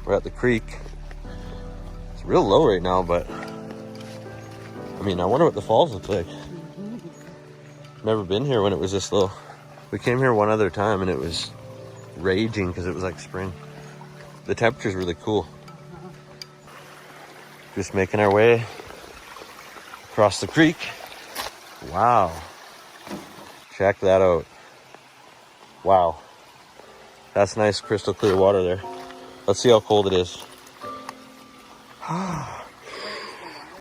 We're at the creek. It's real low right now, but I mean, I wonder what the falls look like. Never been here when it was this low. We came here one other time and it was raging because it was like spring. The temperature's really cool. Just making our way across the creek. Wow. Check that out. Wow. That's nice crystal clear water there. Let's see how cold it is.